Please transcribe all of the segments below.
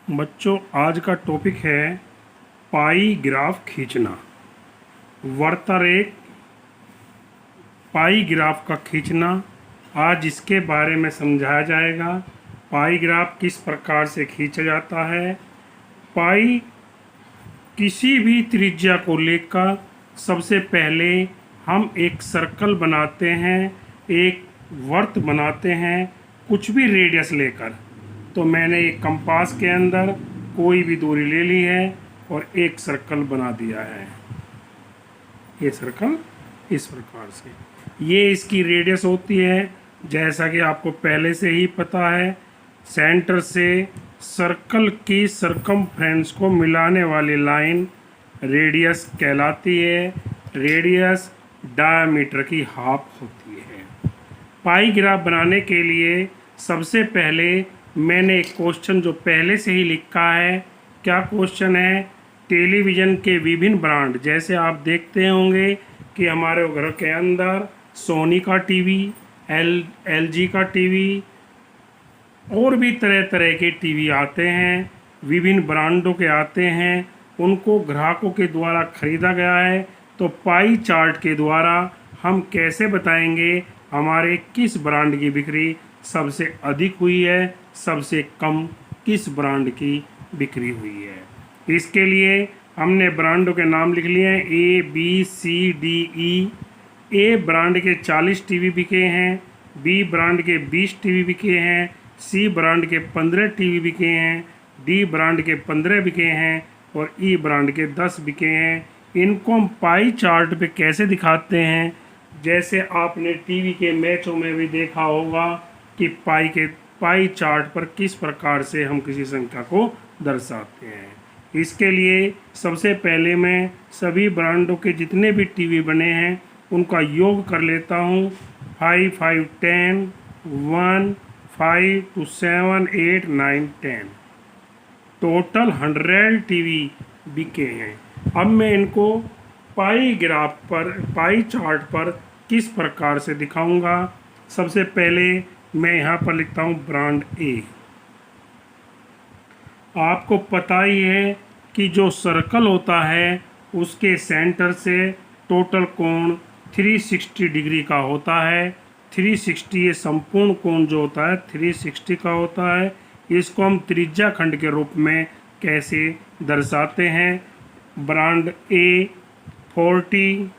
बच्चों, आज का टॉपिक है पाई ग्राफ खींचना। वर्तरेख पाई ग्राफ का खींचना, आज इसके बारे में समझाया जाएगा। पाई ग्राफ किस प्रकार से खींचा जाता है। पाई किसी भी त्रिज्या को लेकर सबसे पहले हम एक सर्कल बनाते हैं, एक वर्त बनाते हैं, कुछ भी रेडियस लेकर। तो मैंने एक कंपास के अंदर कोई भी दूरी ले ली है और एक सर्कल बना दिया है। ये सर्कल इस प्रकार से, ये इसकी रेडियस होती है। जैसा कि आपको पहले से ही पता है, सेंटर से सर्कल की सरकमफ्रेंस को मिलाने वाली लाइन रेडियस कहलाती है। रेडियस डायमीटर की हाफ होती है। पाई ग्राफ बनाने के लिए सबसे पहले मैंने एक क्वेश्चन जो पहले से ही लिखा है। क्या क्वेश्चन है? टेलीविज़न के विभिन्न ब्रांड, जैसे आप देखते होंगे कि हमारे घर के अंदर सोनी का टीवी, एलजी का टीवी और भी तरह तरह के टीवी आते हैं, विभिन्न ब्रांडों के आते हैं। उनको ग्राहकों के द्वारा खरीदा गया है। तो पाई चार्ट के द्वारा हम कैसे बताएंगे हमारे किस ब्रांड की बिक्री सबसे अधिक हुई है, सबसे कम किस ब्रांड की बिक्री हुई है। इसके लिए हमने ब्रांडों के नाम लिख लिए हैं, A B C D E. A brand के 40 टीवी बिके हैं, बी ब्रांड के 20 टीवी बिके हैं, सी ब्रांड के 15 टीवी बिके हैं, डी ब्रांड के 15 बिके हैं और ई ब्रांड के 10 बिके हैं। इनको हम पाई चार्ट पे कैसे दिखाते हैं? जैसे आपने टीवी के मैचों में भी देखा होगा कि पाई चार्ट पर किस प्रकार से हम किसी संख्या को दर्शाते हैं। इसके लिए सबसे पहले मैं सभी ब्रांडों के जितने भी टीवी बने हैं उनका योग कर लेता हूँ। 5, 5, 10, 1, 5 to 7, 8, 9, 10, टोटल 100 टीवी बिके हैं। अब मैं इनको पाई ग्राफ पर, पाई चार्ट पर किस प्रकार से दिखाऊंगा। सबसे पहले मैं यहाँ पर लिखता हूँ ब्रांड ए। आपको पता ही है कि जो सर्कल होता है उसके सेंटर से टोटल कोण 360 डिग्री का होता है। 360 ये संपूर्ण कोण जो होता है 360 का होता है। इसको हम त्रिज्या खंड के रूप में कैसे दर्शाते हैं? ब्रांड ए 40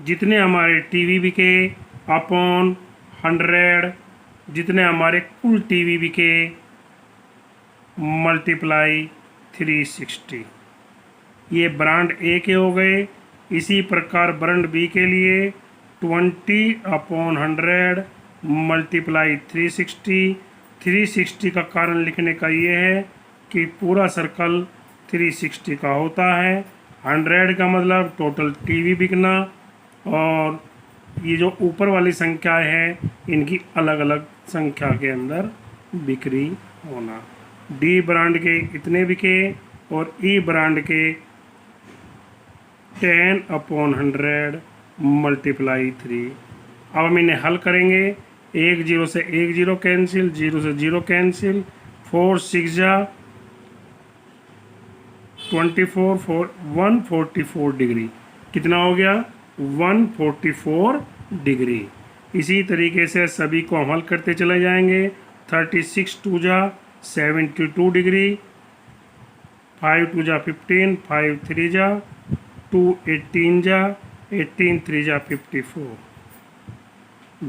जितने हमारे टीवी बिके अपॉन 100 जितने हमारे कुल टीवी बिके मल्टीप्लाई 360। ये ब्रांड ए के हो गए। इसी प्रकार ब्रांड बी के लिए 20/100 मल्टीप्लाई 360। 360 का कारण लिखने का ये है कि पूरा सर्कल 360 का होता है। 100 का मतलब टोटल टीवी बिकना और ये जो ऊपर वाली संख्या है इनकी अलग अलग संख्या के अंदर बिक्री होना। डी ब्रांड के इतने बिके और ई ब्रांड के 10/100 मल्टीप्लाई 3। अब हम इन्हें हल करेंगे। 1 0 से 1 0 कैंसिल, 0 से 0 कैंसिल, 4 6 जा 24, 144 डिग्री। कितना हो गया? 144 डिग्री। इसी तरीके से सभी को हम हल करते चले जाएंगे। 36 2 जा 72 डिग्री, 5 2 जा 15, 5 3 जा 2, 18 जा 18, 3 जा 54,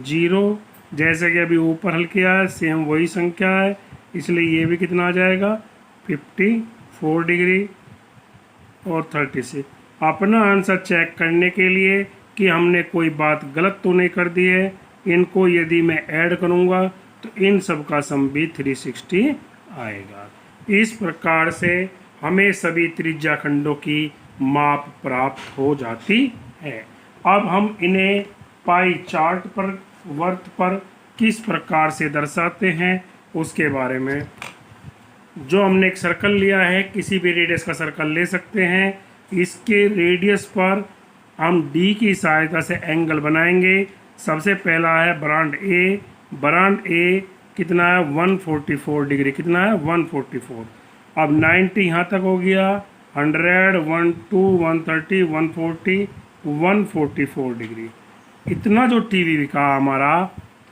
0। जैसे कि अभी ऊपर हल किया है सेम वही संख्या है, इसलिए ये भी कितना आ जाएगा? 54 डिग्री और 36। अपना आंसर चेक करने के लिए कि हमने कोई बात गलत तो नहीं कर दी है, इनको यदि मैं ऐड करूँगा तो इन सब का सम भी 360 आएगा। इस प्रकार से हमें सभी त्रिज्या खंडों की माप प्राप्त हो जाती है। अब हम इन्हें पाई चार्ट पर, वर्त पर किस प्रकार से दर्शाते हैं उसके बारे में। जो हमने एक सर्कल लिया है, किसी भी रेडियस का सर्कल ले सकते हैं। इसके रेडियस पर हम डी की सहायता से एंगल बनाएंगे। सबसे पहला है ब्रांड ए। ब्रांड ए कितना है? 144 डिग्री। कितना है? 144। अब 90 यहाँ तक हो गया, 100, 102, 130, 140, 144 डिग्री। इतना जो टीवी बिका हमारा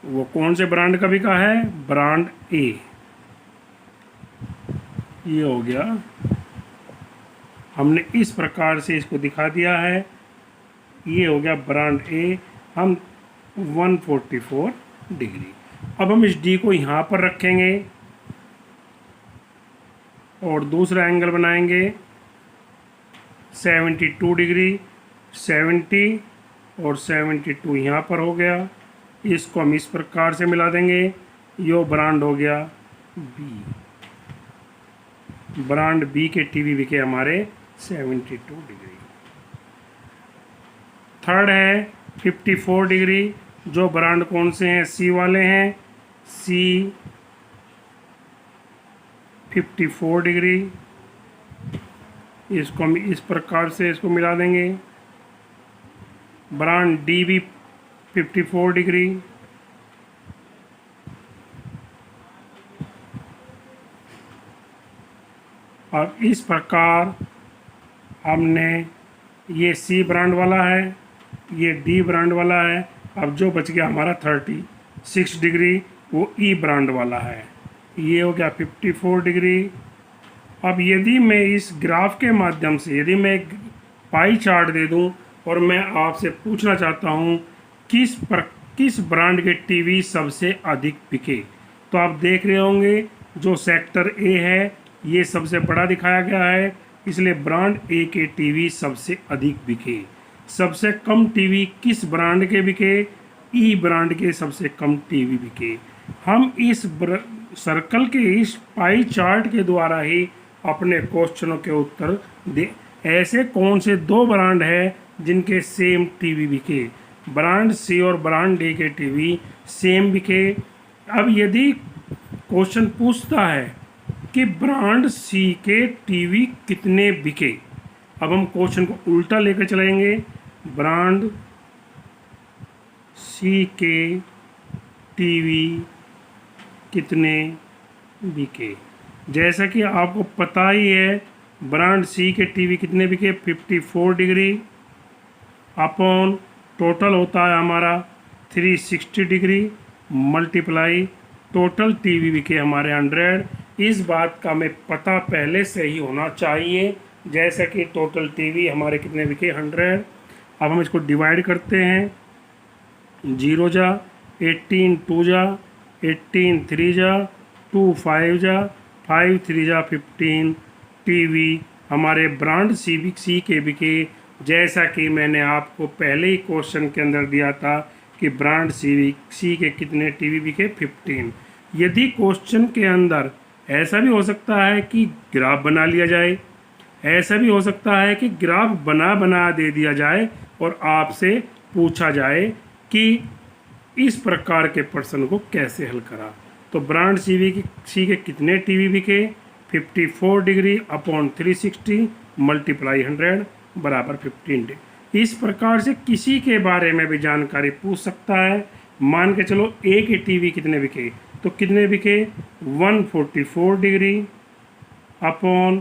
वो कौन से ब्रांड का बिका है? ब्रांड ए। ये हो गया, हमने इस प्रकार से इसको दिखा दिया है। ये हो गया ब्रांड ए, हम 144 डिग्री। अब हम इस डी को यहाँ पर रखेंगे और दूसरा एंगल बनाएंगे 72 डिग्री। 70 और 72 यहाँ पर हो गया। इसको हम इस प्रकार से मिला देंगे। यो ब्रांड हो गया बी। ब्रांड बी के टीवी बिके हमारे 72 डिग्री। थर्ड है 54 डिग्री। जो ब्रांड कौन से हैं? सी वाले हैं। सी 54 डिग्री। इसको हम इस प्रकार से इसको मिला देंगे। ब्रांड डी भी 54 डिग्री। और इस प्रकार हमने, ये सी ब्रांड वाला है, ये डी ब्रांड वाला है। अब जो बच गया हमारा 36 डिग्री, वो ई ब्रांड वाला है। ये हो गया 54 डिग्री। अब यदि मैं इस ग्राफ के माध्यम से, यदि मैं एक पाई चार्ट दे दूं और मैं आपसे पूछना चाहता हूं किस ब्रांड के टीवी सबसे अधिक बिके, तो आप देख रहे होंगे जो सेक्टर ए है ये सबसे बड़ा दिखाया गया है, इसलिए ब्रांड ए के टीवी सबसे अधिक बिके। सबसे कम टीवी किस ब्रांड के बिके? ई ब्रांड के सबसे कम टीवी बिके। हम इस सर्कल के इस पाई चार्ट के द्वारा ही अपने क्वेश्चनों के उत्तर दे। ऐसे कौन से दो ब्रांड है जिनके सेम टीवी बिके? ब्रांड सी और ब्रांड डी के टीवी सेम बिके। अब यदि क्वेश्चन पूछता है कि ब्रांड सी के टीवी कितने बिके, अब हम क्वेश्चन को उल्टा लेकर चलेंगे। ब्रांड सी के टीवी कितने बिके? जैसा कि आपको पता ही है ब्रांड सी के टीवी कितने बिके? 54 डिग्री अपॉन टोटल होता है हमारा 360 डिग्री मल्टीप्लाई टोटल टीवी बिके हमारे 100। इस बात का हमें पता पहले से ही होना चाहिए, जैसा कि टोटल टीवी हमारे कितने बिके? 100। अब हम इसको डिवाइड करते हैं। 0 जा 18, 2 जा 18, 3 जा 2, 5 जा 5, 3 जा 15 टीवी हमारे ब्रांड सी के बिके। जैसा कि मैंने आपको पहले ही क्वेश्चन के अंदर दिया था कि ब्रांड सी के कितने टीवी बिके? 15। यदि क्वेश्चन के अंदर ऐसा भी हो सकता है कि ग्राफ बना लिया जाए, ऐसा भी हो सकता है कि ग्राफ बना दे दिया जाए और आपसे पूछा जाए कि इस प्रकार के प्रश्न को कैसे हल करा। तो ब्रांड सी के कितने टीवी बिके? 54 डिग्री अपॉन 360 मल्टीप्लाई 100 बराबर 15। इस प्रकार से किसी के बारे में भी जानकारी पूछ सकता है। मान के चलो ए के टीवी कितने बिके, तो कितने बिके? 144 डिग्री अपॉन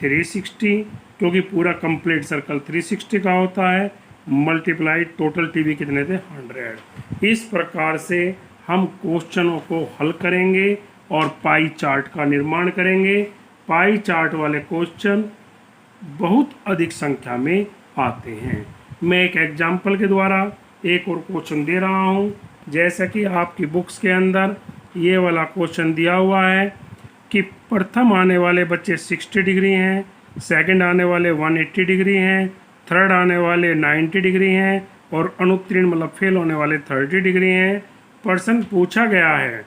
360, क्योंकि पूरा कंप्लीट सर्कल 360 का होता है, मल्टीप्लाई टोटल टीवी कितने थे? 100। इस प्रकार से हम क्वेश्चनों को हल करेंगे और पाई चार्ट का निर्माण करेंगे। पाई चार्ट वाले क्वेश्चन बहुत अधिक संख्या में आते हैं। मैं एक एग्जाम्पल के द्वारा एक और क्वेश्चन दे रहा हूं। जैसा कि आपकी बुक्स के अंदर ये वाला क्वेश्चन दिया हुआ है कि प्रथम आने वाले बच्चे 60 डिग्री हैं, सेकंड आने वाले 180 डिग्री हैं, थर्ड आने वाले 90 डिग्री हैं और अनुत्तीर्ण मतलब फेल होने वाले 30 डिग्री हैं। प्रश्न पूछा गया है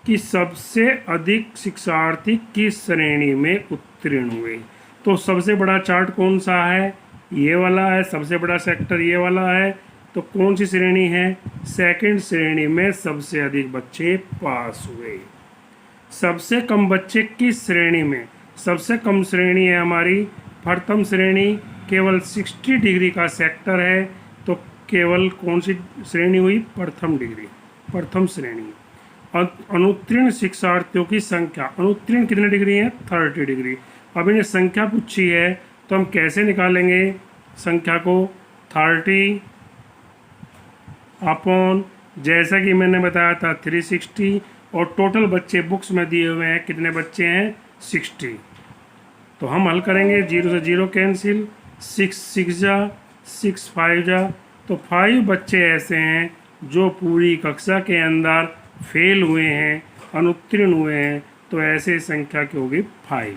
कि सबसे अधिक शिक्षार्थी किस श्रेणी में उत्तीर्ण हुए। तो सबसे बड़ा चार्ट कौन सा है? ये वाला है। सबसे बड़ा सेक्टर ये वाला है। तो कौन सी श्रेणी है? सेकंड श्रेणी में सबसे अधिक बच्चे पास हुए। सबसे कम बच्चे किस श्रेणी में? सबसे कम श्रेणी है हमारी प्रथम श्रेणी, केवल 60 डिग्री का सेक्टर है। तो केवल कौन सी श्रेणी हुई? प्रथम डिग्री, प्रथम श्रेणी। अनुत्तीर्ण शिक्षार्थियों की संख्या, अनुत्तीर्ण कितने डिग्री है? 30 डिग्री। अब इन्हें संख्या पूछी है तो हम कैसे निकालेंगे संख्या को? 30 अपॉन, जैसा कि मैंने बताया था 360, और टोटल बच्चे बुक्स में दिए हुए हैं, कितने बच्चे हैं? 60। तो हम हल करेंगे, 0 से 0 कैंसिल, 6 6 जा, 6 5 जा, तो 5 बच्चे ऐसे हैं जो पूरी कक्षा के अंदर फेल हुए हैं, अनुत्तीर्ण हुए हैं, तो ऐसे संख्या की होगी 5।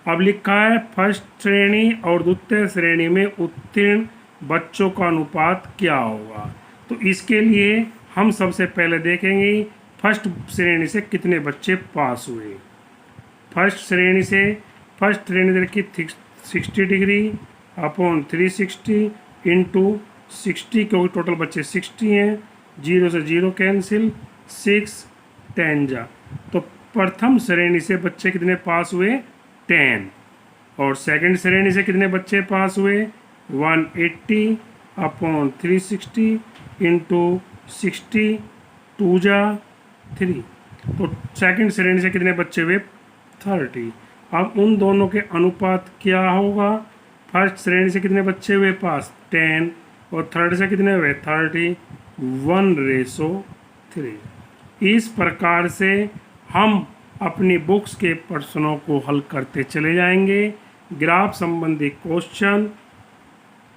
अब लिखा है फर्स्ट श्रेणी और द्वितीय श्रेणी में उत्तीर्ण बच्चों का अनुपात क्या होगा। तो इसके लिए हम सबसे पहले देखेंगे फर्स्ट श्रेणी से कितने बच्चे पास हुए। फर्स्ट श्रेणी देखिए 60 डिग्री अपॉन 360 इंटू 60, क्योंकि टोटल बच्चे 60 हैं, 0 से 0 कैंसिल, 6 10 जा, तो प्रथम श्रेणी से बच्चे कितने पास हुए? 10। और सेकंड श्रेणी से कितने बच्चे पास हुए? 180 अपॉन 360 इंटू 60, 2 जा 3, तो सेकंड श्रेणी से कितने बच्चे हुए? 30। अब उन दोनों के अनुपात क्या होगा? फर्स्ट श्रेणी से कितने बच्चे हुए पास? 10, और थर्ड से कितने हुए? 30, 1:3। इस प्रकार से हम अपनी बुक्स के प्रश्नों को हल करते चले जाएंगे। ग्राफ संबंधी क्वेश्चन,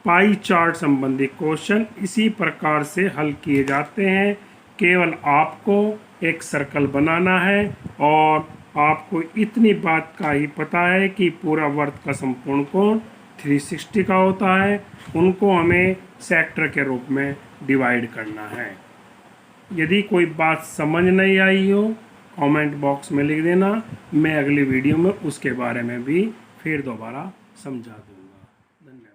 पाई चार्ट संबंधी क्वेश्चन इसी प्रकार से हल किए जाते हैं। केवल आपको एक सर्कल बनाना है और आपको इतनी बात का ही पता है कि पूरा वर्त का संपूर्ण कोण 360 का होता है, उनको हमें सेक्टर के रूप में डिवाइड करना है। यदि कोई बात समझ नहीं आई हो कमेंट बॉक्स में लिख देना, मैं अगली वीडियो में उसके बारे में भी फिर दोबारा समझा दूंगा। धन्यवाद।